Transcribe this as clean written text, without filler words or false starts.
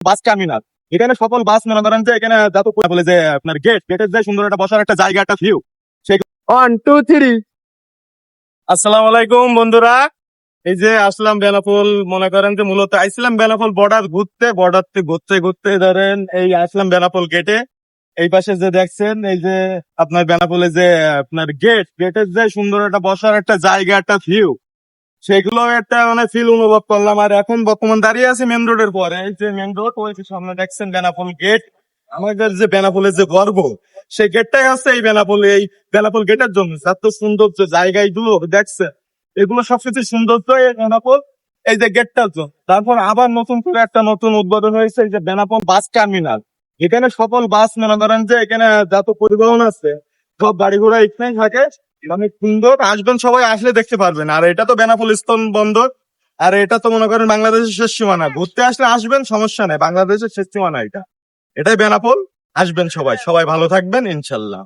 Bus terminal. এখানে সকল বাস মনে করেন যে এখানে যত বলে যে আপনার গেটের যে সুন্দর একটা বসার একটা জায়গা, একটা ভিউ। সেই 1 2 3। আসসালামু আলাইকুম বন্ধুরা। এই যে আসলাম বেনাপোল, মনে করেন যে মূলত আইছিলাম বেনাপোল বর্ডার ঘুরতে, বর্ডার থেকে ঘুরতে ঘুরতে ধরেন এই আসলাম বেনাপোল গেটে। এই পাশে যে দেখছেন এই যে আপনার বেনাপোলে যে আপনার গেটের যে সুন্দর একটা বসার একটা জায়গা, একটা ভিউ, সেগুলো একটা মানে ফিল অনুভব করলাম। আর এখন বর্তমান দাঁড়িয়ে আছি মেন রোডের পরে, এই যে মেন রোড, ওই যে সামনে দেখছেন বেনাপোল গেট। আমাদের যে বেনাপোলের যে গর্ব, সেই গেটটাই হচ্ছে এই বেনাপোল। এই বেনাপোল গেটের জন্য এত সুন্দর যে জায়গাগুলো দেখছেন, এগুলো সবকিছু সৌন্দর্য এই বেনাপোল এই যে গেটটার জন্য। তারপর আবার নতুন করে একটা নতুন উদ্বোধন হয়েছে, এই যে বেনাপোল বাস টার্মিনাল। এখানে সকল বাস মনে করেন যে এখানে যত পরিবহন আছে, সব গাড়ি ঘোড়া এখানেই থাকে। অনেক সুন্দর, আসবেন সবাই, আসলে দেখতে পারবেন। আর এটা তো বেনাপোল স্থল বন্দর, আর এটা তো মনে করেন বাংলাদেশের শেষ সীমানা। ঘুরতে আসলে আসবেন, সমস্যা নেই, বাংলাদেশের শেষ সীমানা এটা। এটাই বেনাপোল। আসবেন সবাই, সবাই ভালো থাকবেন ইনশাল্লাহ।